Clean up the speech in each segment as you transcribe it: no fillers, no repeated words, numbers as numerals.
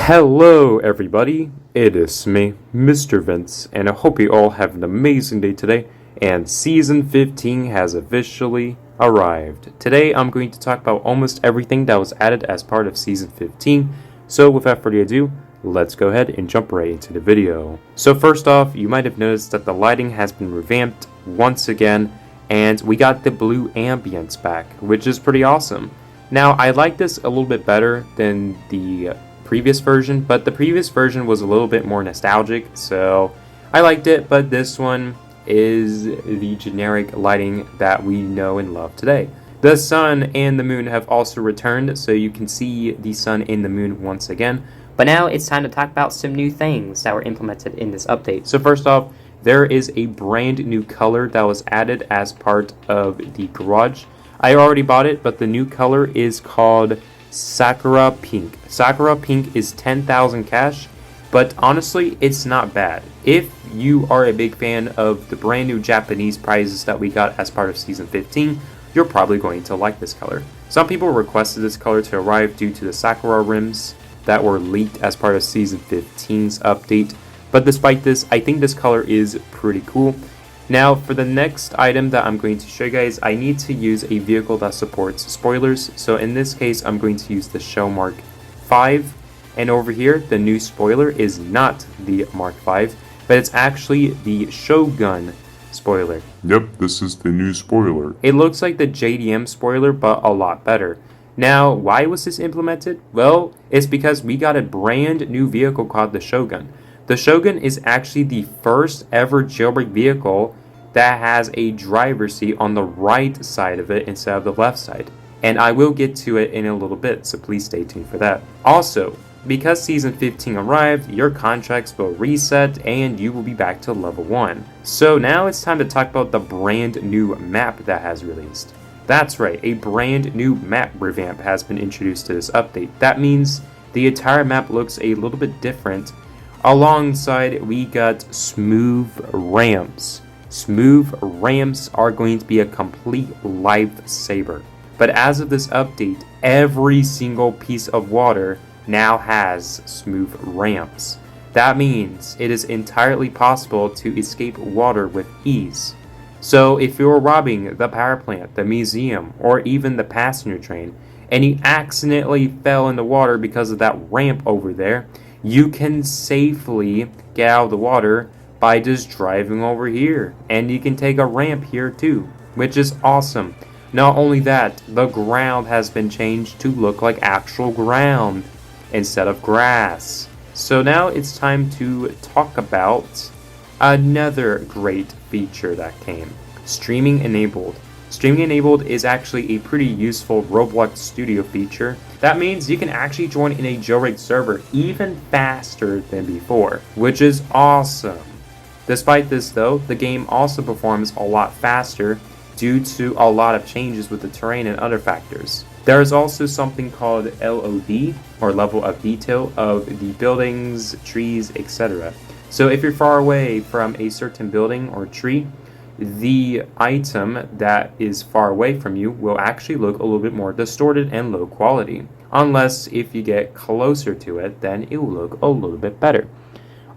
Hello everybody, it is me, Mr. Vince, and I hope you all have an amazing day today, and Season 15 has officially arrived. Today I'm going to talk about almost everything that was added as part of Season 15, so without further ado, let's go ahead and jump right into the video. So first off, you might have noticed that the lighting has been revamped once again, and we got the blue ambience back, which is pretty awesome. Now, I like this a little bit better than the previous version, but the previous version was a little bit more nostalgic, so I liked it, but this one is the generic lighting that we know and love today. The sun and the moon have also returned, so you can see the sun and the moon once again. But now it's time to talk about some new things that were implemented in this update. So first off, there is a brand new color that was added as part of the garage. I already bought it, but the new color is called Sakura Pink. Sakura Pink is 10,000 cash, but honestly, it's not bad. If you are a big fan of the brand new Japanese prizes that we got as part of Season 15, you're probably going to like this color. Some people requested this color to arrive due to the Sakura rims that were leaked as part of Season 15's update, but despite this, I think this color is pretty cool. Now, for the next item that I'm going to show you guys, I need to use a vehicle that supports spoilers. So in this case, I'm going to use the Shell Mark 5. And over here, the new spoiler is not the Mark 5, but it's actually the Shogun spoiler. Yep, this is the new spoiler. It looks like the JDM spoiler, but a lot better. Now, why was this implemented? Well, it's because we got a brand new vehicle called the Shogun. The Shogun is actually the first ever jailbreak vehicle that has a driver's seat on the right side of it instead of the left side. And I will get to it in a little bit, so please stay tuned for that. Also, because Season 15 arrived, your contracts will reset and you will be back to level 1. So now it's time to talk about the brand new map that has released. That's right, a brand new map revamp has been introduced to this update. That means the entire map looks a little bit different. Alongside, we got smooth ramps. Smooth ramps are going to be a complete lifesaver. But as of this update, every single piece of water now has smooth ramps. That means it is entirely possible to escape water with ease. So if you're robbing the power plant, the museum, or even the passenger train, and you accidentally fell in the water because of that ramp over there, you can safely get out of the water by just driving over here. And you can take a ramp here too, which is awesome. Not only that, the ground has been changed to look like actual ground instead of grass. So now it's time to talk about another great feature that came. Streaming enabled. Streaming enabled is actually a pretty useful Roblox Studio feature. That means you can actually join in a jailbreak server even faster than before, which is awesome. Despite this though, the game also performs a lot faster due to a lot of changes with the terrain and other factors. There is also something called LOD, or level of detail, of the buildings, trees, etc. So if you're far away from a certain building or tree, the item that is far away from you will actually look a little bit more distorted and low quality. Unless if you get closer to it, then it will look a little bit better.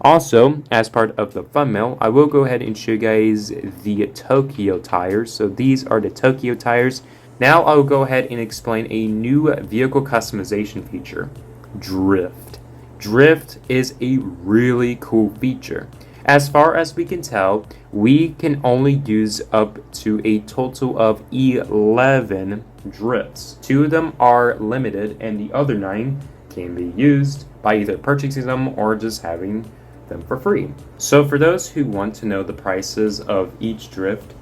Also, as part of the thumbnail, I will go ahead and show you guys the Tokyo tires. So these are the Tokyo tires. Now I will go ahead and explain a new vehicle customization feature, Drift. Drift is a really cool feature. As far as we can tell, we can only use up to a total of 11 drifts. 2 of them are limited and the other 9 can be used by either purchasing them or just having them for free. So for those who want to know the prices of each drift,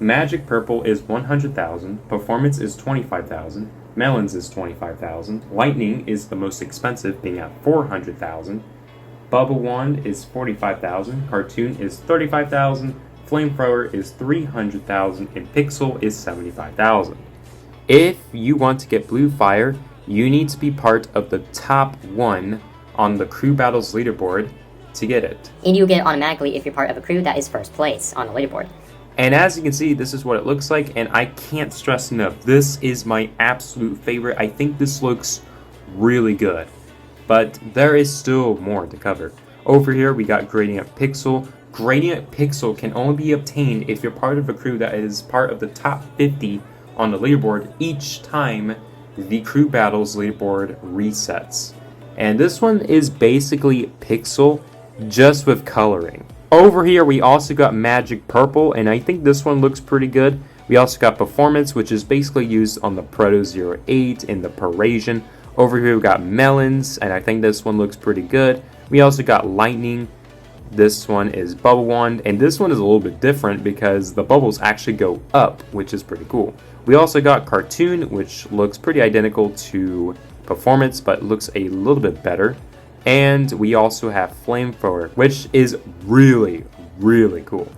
Magic Purple is 100,000, Performance is 25,000, Melons is 25,000, Lightning is the most expensive, being at 400,000, Bubble Wand is 45,000, Cartoon is 35,000, Flamethrower is 300,000, and Pixel is 75,000. If you want to get Blue Fire, you need to be part of the top 1 on the Crew Battles leaderboard to get it. And you get it automatically if you're part of a crew that is first place on the leaderboard. And as you can see, this is what it looks like, and I can't stress enough, this is my absolute favorite. I think this looks really good. but there is still more to cover. Over here, we got Gradient Pixel. Gradient Pixel can only be obtained if you're part of a crew that is part of the top 50 on the leaderboard each time the crew battles leaderboard resets. And this one is basically Pixel, just with coloring. Over here, we also got Magic Purple, and I think this one looks pretty good. We also got Performance, which is basically used on the Proto 08 and the Parisian. Over here, we got Melons, and I think this one looks pretty good. We also got Lightning. This one is Bubble Wand, and this one is a little bit different because the bubbles actually go up, which is pretty cool. We also got Cartoon, which looks pretty identical to Performance, but looks a little bit better. And we also have Flamethrower, which is really, really cool.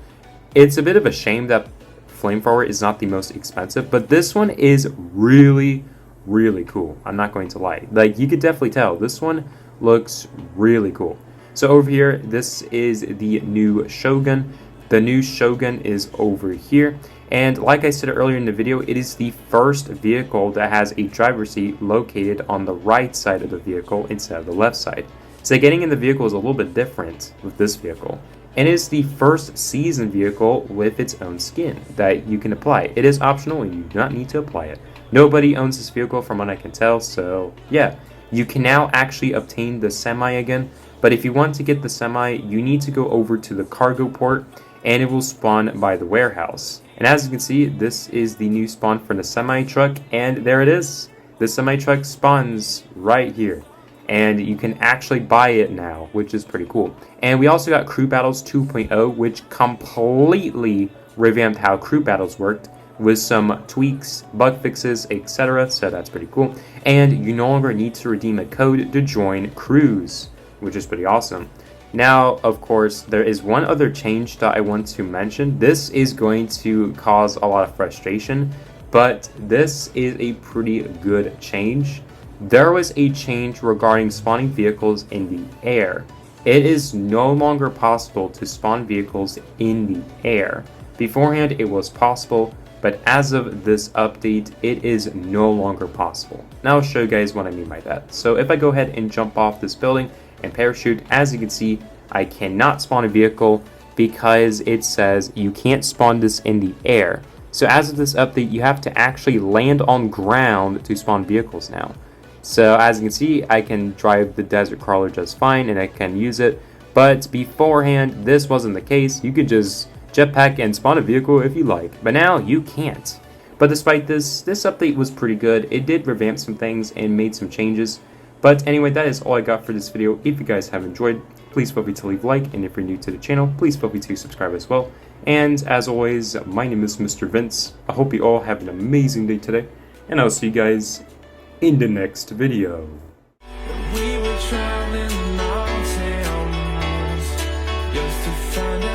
It's a bit of a shame that Flamethrower is not the most expensive, but this one is really, really cool. I'm not going to lie. Like, you could definitely tell this one looks really cool. So over here, this is the new Shogun. The new Shogun is over here. And like I said earlier in the video, it is the first vehicle that has a driver's seat located on the right side of the vehicle instead of the left side. So getting in the vehicle is a little bit different with this vehicle. And it is the first season vehicle with its own skin that you can apply. It is optional and you do not need to apply it. Nobody owns this vehicle from what I can tell, so yeah. You can now actually obtain the semi again, but if you want to get the semi, you need to go over to the cargo port and it will spawn by the warehouse. And as you can see, this is the new spawn for the semi truck, and there it is. The semi truck spawns right here, and you can actually buy it now, which is pretty cool. And we also got Crew Battles 2.0, which completely revamped how crew battles worked with some tweaks, bug fixes, etc. So that's pretty cool. And you no longer need to redeem a code to join crews, which is pretty awesome. Now, of course, there is one other change that I want to mention. This is going to cause a lot of frustration, but this is a pretty good change. There was a change regarding spawning vehicles in the air. It is no longer possible to spawn vehicles in the air. Beforehand, it was possible, but as of this update, it is no longer possible. Now I'll show you guys what I mean by that. So if I go ahead and jump off this building and parachute, as you can see, I cannot spawn a vehicle because it says you can't spawn this in the air. So as of this update, you have to actually land on ground to spawn vehicles now. So as you can see, I can drive the desert crawler just fine and I can use it. But beforehand, this wasn't the case. You could just jetpack and spawn a vehicle if you like, but now you can't. But despite this update was pretty good. It did revamp some things and made some changes. But anyway, that is all I got for this video. If you guys have enjoyed, please feel free to leave a like, and if you're new to the channel, please feel free to subscribe as well. And as always, my name is Mr. Vince. I hope you all have an amazing day today, and I'll see you guys in the next video. We were traveling the mountains just to find out